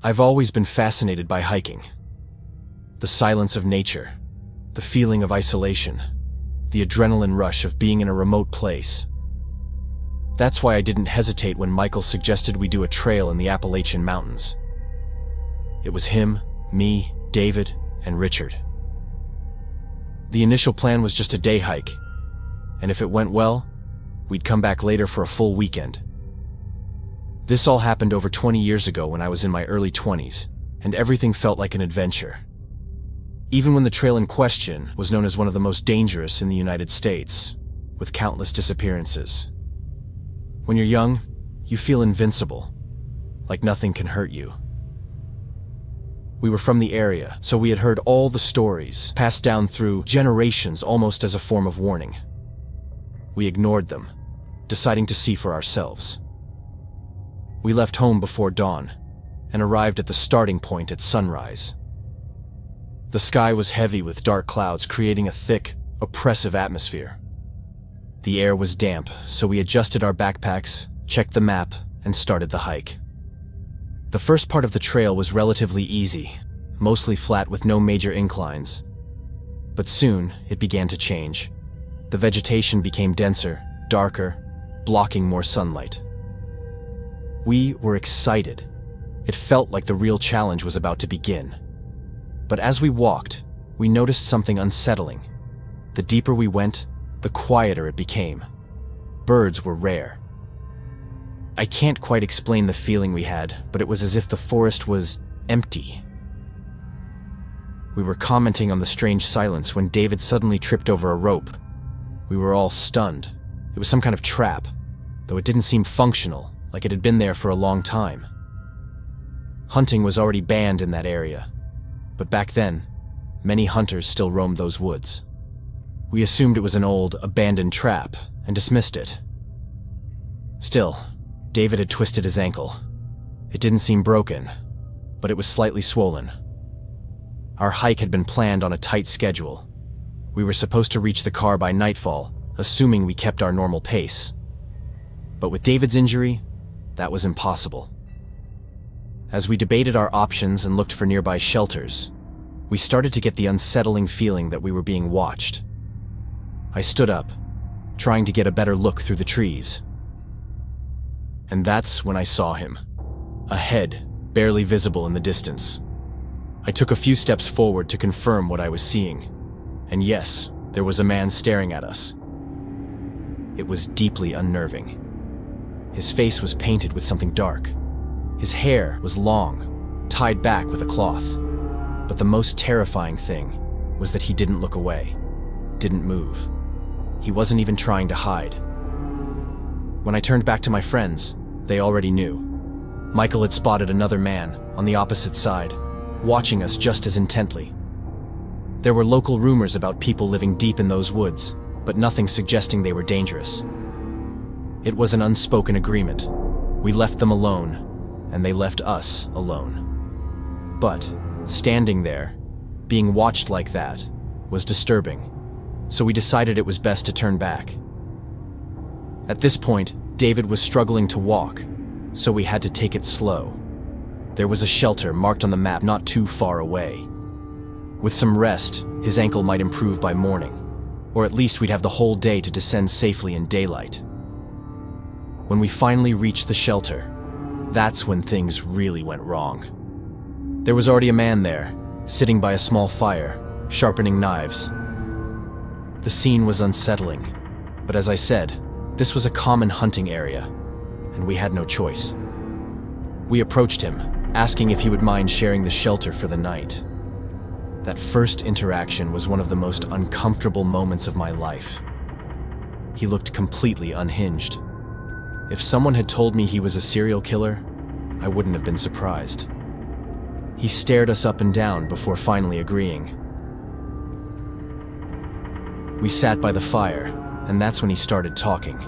I've always been fascinated by hiking. The silence of nature, the feeling of isolation, the adrenaline rush of being in a remote place. That's why I didn't hesitate when Michael suggested we do a trail in the Appalachian Mountains. It was him, me, David, and Richard. The initial plan was just a day hike, and if it went well, we'd come back later for a full weekend. This all happened over 20 years ago when I was in my early 20s, and everything felt like an adventure. Even when the trail in question was known as one of the most dangerous in the United States, with countless disappearances. When you're young, you feel invincible, like nothing can hurt you. We were from the area, so we had heard all the stories, passed down through generations almost as a form of warning. We ignored them, deciding to see for ourselves. We left home before dawn and arrived at the starting point at sunrise. The sky was heavy with dark clouds, creating a thick, oppressive atmosphere. The air was damp, so we adjusted our backpacks, checked the map, and started the hike. The first part of the trail was relatively easy, mostly flat with no major inclines. But soon, it began to change. The vegetation became denser, darker, blocking more sunlight. We were excited. It felt like the real challenge was about to begin. But as we walked, we noticed something unsettling. The deeper we went, the quieter it became. Birds were rare. I can't quite explain the feeling we had, but it was as if the forest was empty. We were commenting on the strange silence when David suddenly tripped over a rope. We were all stunned. It was some kind of trap, though it didn't seem functional, like it had been there for a long time. Hunting was already banned in that area, but back then, many hunters still roamed those woods. We assumed it was an old, abandoned trap and dismissed it. Still, David had twisted his ankle. It didn't seem broken, but it was slightly swollen. Our hike had been planned on a tight schedule. We were supposed to reach the car by nightfall, assuming we kept our normal pace. But with David's injury, that was impossible. As we debated our options and looked for nearby shelters, we started to get the unsettling feeling that we were being watched. I stood up, trying to get a better look through the trees. And that's when I saw him. A head, barely visible in the distance. I took a few steps forward to confirm what I was seeing. And yes, there was a man staring at us. It was deeply unnerving. His face was painted with something dark. His hair was long, tied back with a cloth. But the most terrifying thing was that he didn't look away, didn't move. He wasn't even trying to hide. When I turned back to my friends, they already knew. Michael had spotted another man on the opposite side, watching us just as intently. There were local rumors about people living deep in those woods, but nothing suggesting they were dangerous. It was an unspoken agreement. We left them alone, and they left us alone. But, standing there, being watched like that, was disturbing, so we decided it was best to turn back. At this point, David was struggling to walk, so we had to take it slow. There was a shelter marked on the map not too far away. With some rest, his ankle might improve by morning, or at least we'd have the whole day to descend safely in daylight. When we finally reached the shelter, that's when things really went wrong. There was already a man there, sitting by a small fire, sharpening knives. The scene was unsettling, but as I said, this was a common hunting area, and we had no choice. We approached him, asking if he would mind sharing the shelter for the night. That first interaction was one of the most uncomfortable moments of my life. He looked completely unhinged. If someone had told me he was a serial killer, I wouldn't have been surprised. He stared us up and down before finally agreeing. We sat by the fire, and that's when he started talking.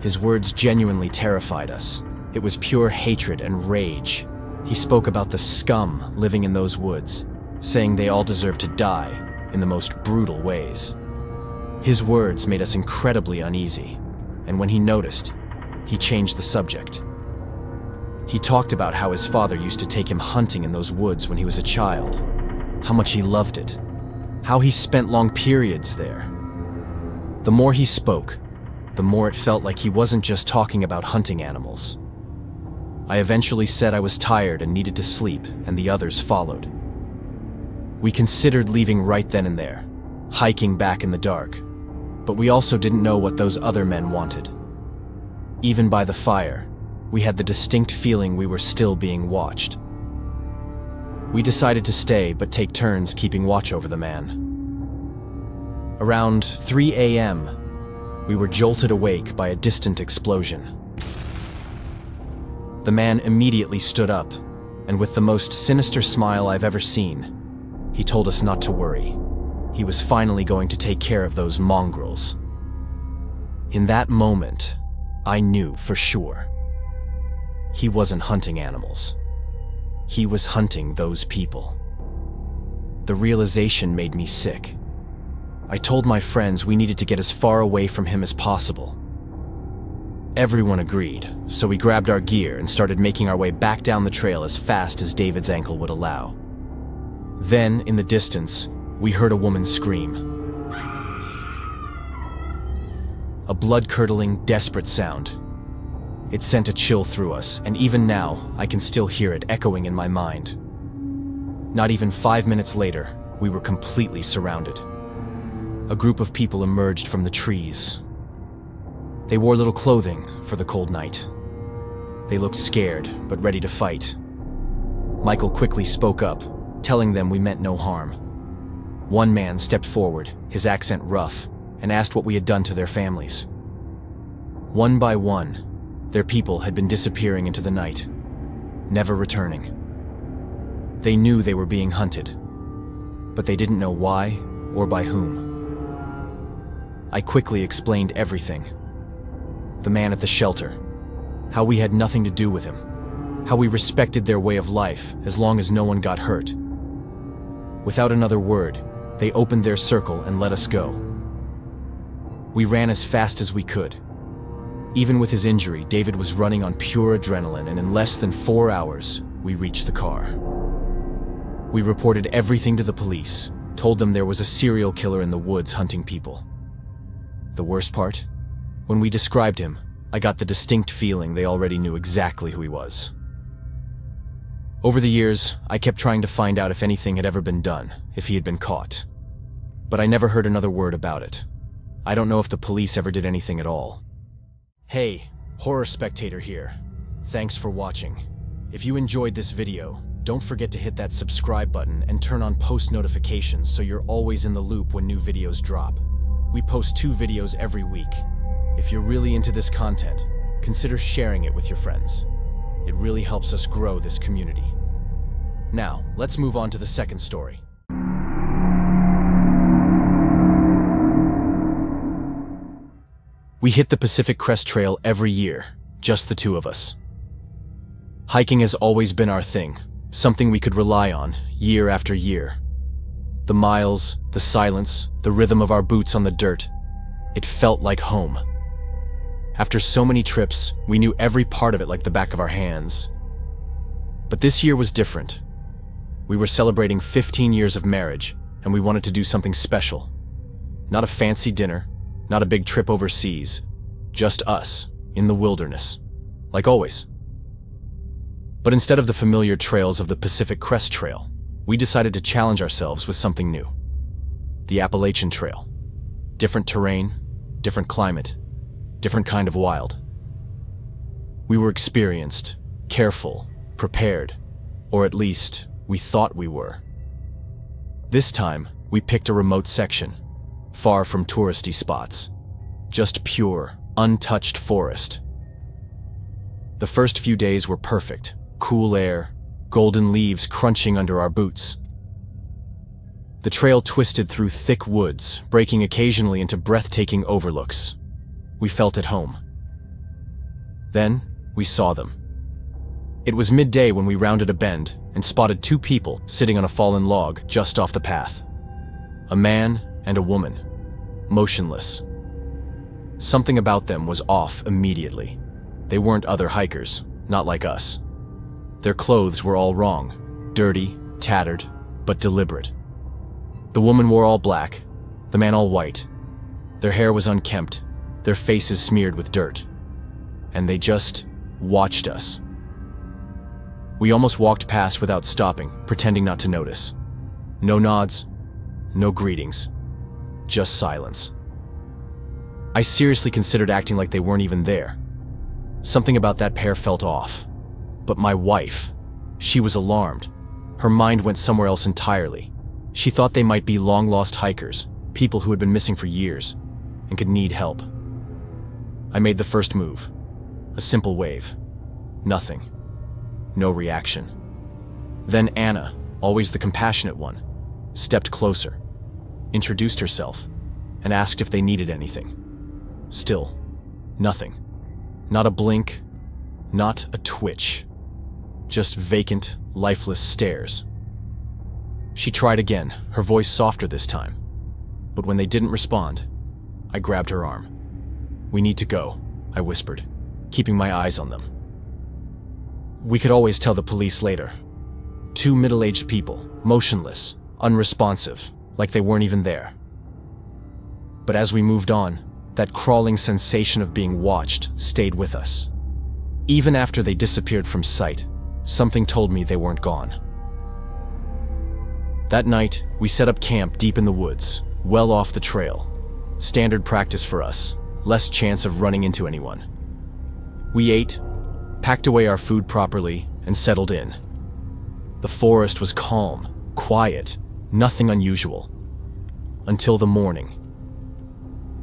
His words genuinely terrified us. It was pure hatred and rage. He spoke about the scum living in those woods, saying they all deserve to die in the most brutal ways. His words made us incredibly uneasy, and when he noticed, he changed the subject. He talked about how his father used to take him hunting in those woods when he was a child, how much he loved it, how he spent long periods there. The more he spoke, the more it felt like he wasn't just talking about hunting animals. I eventually said I was tired and needed to sleep, and the others followed. We considered leaving right then and there, hiking back in the dark, but we also didn't know what those other men wanted. Even by the fire, we had the distinct feeling we were still being watched. We decided to stay but take turns keeping watch over the man. Around 3 a.m., we were jolted awake by a distant explosion. The man immediately stood up, and with the most sinister smile I've ever seen, he told us not to worry. He was finally going to take care of those mongrels. In that moment, I knew for sure. He wasn't hunting animals. He was hunting those people. The realization made me sick. I told my friends we needed to get as far away from him as possible. Everyone agreed, so we grabbed our gear and started making our way back down the trail as fast as David's ankle would allow. Then, in the distance, we heard a woman scream. A blood-curdling, desperate sound. It sent a chill through us, and even now, I can still hear it echoing in my mind. Not even 5 minutes later, we were completely surrounded. A group of people emerged from the trees. They wore little clothing for the cold night. They looked scared, but ready to fight. Michael quickly spoke up, telling them we meant no harm. One man stepped forward, his accent rough, and asked what we had done to their families. One by one, their people had been disappearing into the night, never returning. They knew they were being hunted, but they didn't know why or by whom. I quickly explained everything. The man at the shelter, how we had nothing to do with him, how we respected their way of life as long as no one got hurt. Without another word, they opened their circle and let us go. We ran as fast as we could. Even with his injury, David was running on pure adrenaline, and in less than 4 hours, we reached the car. We reported everything to the police, told them there was a serial killer in the woods hunting people. The worst part? When we described him, I got the distinct feeling they already knew exactly who he was. Over the years, I kept trying to find out if anything had ever been done, if he had been caught. But I never heard another word about it. I don't know if the police ever did anything at all. Hey, Horror Spectator here. Thanks for watching. If you enjoyed this video, don't forget to hit that subscribe button and turn on post notifications so you're always in the loop when new videos drop. We post 2 videos every week. If you're really into this content, consider sharing it with your friends. It really helps us grow this community. Now, let's move on to the second story. We hit the Pacific Crest Trail every year, just the 2 of us. Hiking has always been our thing, something we could rely on, year after year. The miles, the silence, the rhythm of our boots on the dirt. It felt like home. After so many trips, we knew every part of it like the back of our hands. But this year was different. We were celebrating 15 years of marriage, and we wanted to do something special. Not a fancy dinner, not a big trip overseas, just us, in the wilderness, like always. But instead of the familiar trails of the Pacific Crest Trail, we decided to challenge ourselves with something new. The Appalachian Trail. Different terrain, different climate, different kind of wild. We were experienced, careful, prepared, or at least, we thought we were. This time, we picked a remote section, far from touristy spots. Just pure, untouched forest. The first few days were perfect. Cool air, golden leaves crunching under our boots. The trail twisted through thick woods, breaking occasionally into breathtaking overlooks. We felt at home. Then, we saw them. It was midday when we rounded a bend and spotted 2 people sitting on a fallen log just off the path. A man and a woman, motionless. Something about them was off immediately. They weren't other hikers, not like us. Their clothes were all wrong, dirty, tattered, but deliberate. The woman wore all black, the man all white. Their hair was unkempt, their faces smeared with dirt. And they just watched us. We almost walked past without stopping, pretending not to notice. No nods, no greetings, just silence. I seriously considered acting like they weren't even there. Something about that pair felt off. But my wife, she was alarmed. Her mind went somewhere else entirely. She thought they might be long-lost hikers, people who had been missing for years, and could need help. I made the first move. A simple wave. Nothing. No reaction. Then Anna, always the compassionate one, stepped closer, introduced herself, and asked if they needed anything. Still, nothing. Not a blink, not a twitch. Just vacant, lifeless stares. She tried again, her voice softer this time. But when they didn't respond, I grabbed her arm. "We need to go," I whispered, keeping my eyes on them. We could always tell the police later. Two middle-aged people, motionless, unresponsive, like they weren't even there. But as we moved on, that crawling sensation of being watched stayed with us. Even after they disappeared from sight, something told me they weren't gone. That night, we set up camp deep in the woods, well off the trail. Standard practice for us, less chance of running into anyone. We ate, packed away our food properly, and settled in. The forest was calm, quiet, nothing unusual. Until the morning.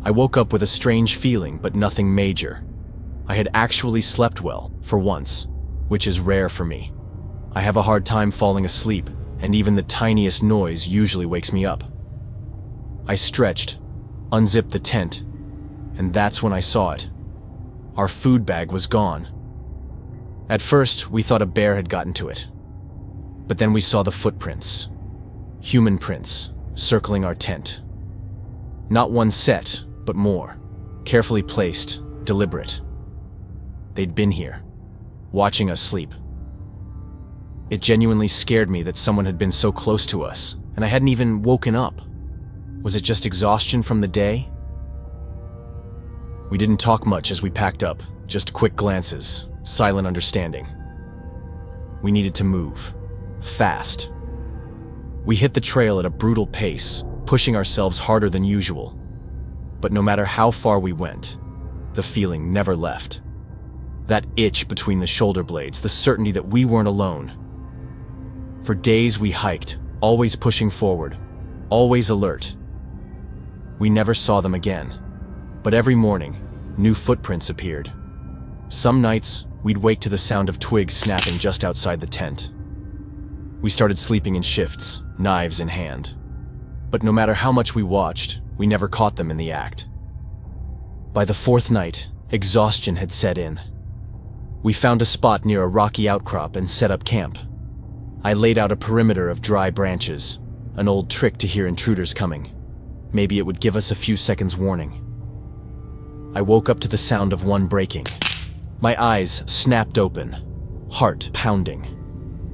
I woke up with a strange feeling, but nothing major. I had actually slept well, for once, which is rare for me. I have a hard time falling asleep, and even the tiniest noise usually wakes me up. I stretched, unzipped the tent, and that's when I saw it. Our food bag was gone. At first, we thought a bear had gotten to it. But then we saw the footprints. Human prints, circling our tent. Not one set, but more. Carefully placed, deliberate. They'd been here, watching us sleep. It genuinely scared me that someone had been so close to us, and I hadn't even woken up. Was it just exhaustion from the day? We didn't talk much as we packed up, just quick glances, silent understanding. We needed to move. Fast. We hit the trail at a brutal pace, pushing ourselves harder than usual. But no matter how far we went, the feeling never left. That itch between the shoulder blades, the certainty that we weren't alone. For days we hiked, always pushing forward, always alert. We never saw them again. But every morning, new footprints appeared. Some nights, we'd wake to the sound of twigs snapping just outside the tent. We started sleeping in shifts, knives in hand. But no matter how much we watched, we never caught them in the act. By the fourth night, exhaustion had set in. We found a spot near a rocky outcrop and set up camp. I laid out a perimeter of dry branches, an old trick to hear intruders coming. Maybe it would give us a few seconds warning. I woke up to the sound of one breaking. My eyes snapped open, heart pounding.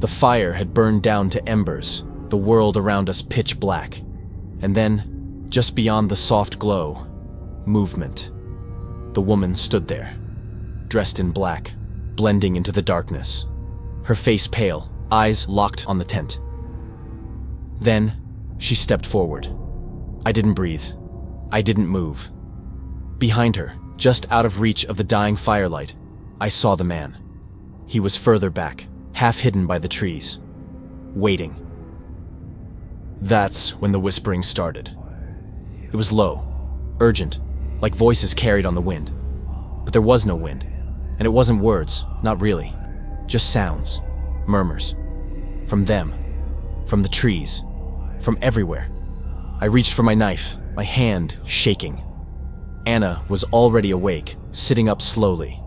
The fire had burned down to embers, the world around us pitch black. And then, just beyond the soft glow, movement. The woman stood there, dressed in black, blending into the darkness. Her face pale, eyes locked on the tent. Then, she stepped forward. I didn't breathe. I didn't move. Behind her, just out of reach of the dying firelight, I saw the man. He was further back, half hidden by the trees, waiting. That's when the whispering started. It was low, urgent, like voices carried on the wind. But there was no wind, and it wasn't words, not really. Just sounds, murmurs. From them, from the trees, from everywhere. I reached for my knife, my hand shaking. Anna was already awake, sitting up slowly.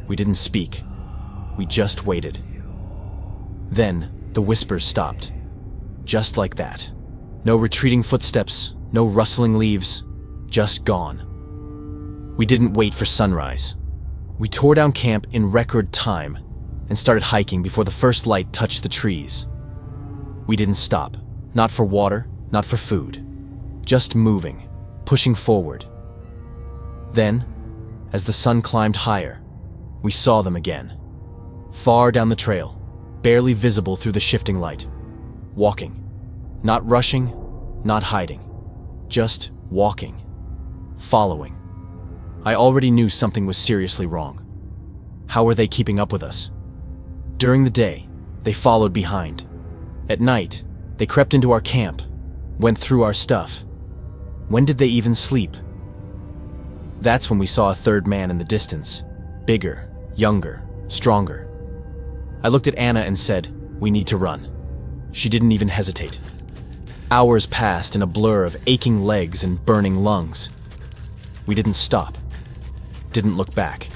We didn't speak. We just waited. Then, the whispers stopped. Just like that. No retreating footsteps, no rustling leaves, just gone. We didn't wait for sunrise. We tore down camp in record time, and started hiking before the first light touched the trees. We didn't stop, not for water, not for food, just moving, pushing forward. Then, as the sun climbed higher, we saw them again, far down the trail, barely visible through the shifting light, walking, not rushing, not hiding, just walking, following. I already knew something was seriously wrong. How were they keeping up with us? During the day, they followed behind. At night, they crept into our camp, went through our stuff. When did they even sleep? That's when we saw a third man in the distance, bigger, younger, stronger. I looked at Anna and said, "We need to run." She didn't even hesitate. Hours passed in a blur of aching legs and burning lungs. We didn't stop, didn't look back.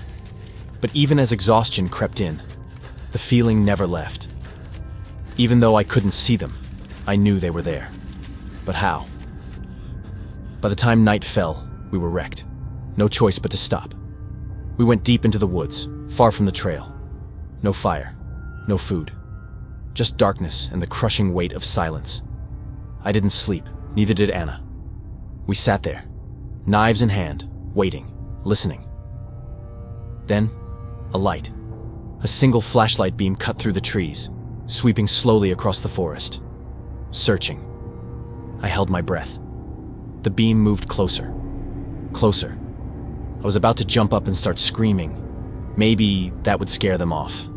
But even as exhaustion crept in, the feeling never left. Even though I couldn't see them, I knew they were there. But how? By the time night fell, we were wrecked. No choice but to stop. We went deep into the woods, far from the trail. No fire, no food. Just darkness and the crushing weight of silence. I didn't sleep, neither did Anna. We sat there, knives in hand, waiting, listening. Then, a light. A single flashlight beam cut through the trees, sweeping slowly across the forest. Searching. I held my breath. The beam moved closer. Closer. I was about to jump up and start screaming. Maybe that would scare them off.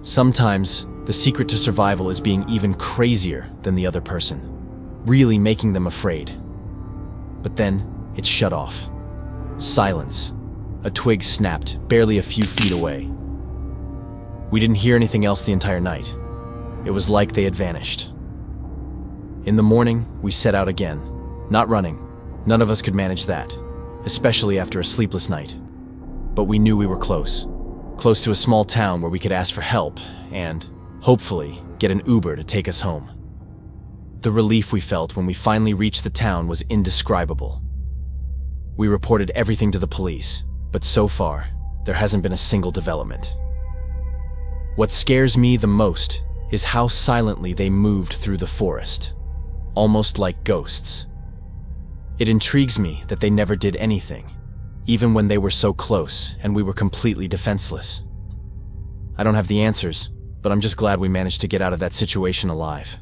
Sometimes, the secret to survival is being even crazier than the other person, really making them afraid. But then, it shut off. Silence. A twig snapped, barely a few feet away. We didn't hear anything else the entire night. It was like they had vanished. In the morning, we set out again. Not running. None of us could manage that, especially after a sleepless night. But we knew we were close. Close to a small town where we could ask for help and, hopefully, get an Uber to take us home. The relief we felt when we finally reached the town was indescribable. We reported everything to the police, but so far, there hasn't been a single development. What scares me the most is how silently they moved through the forest, almost like ghosts. It intrigues me that they never did anything, even when they were so close and we were completely defenseless. I don't have the answers, but I'm just glad we managed to get out of that situation alive.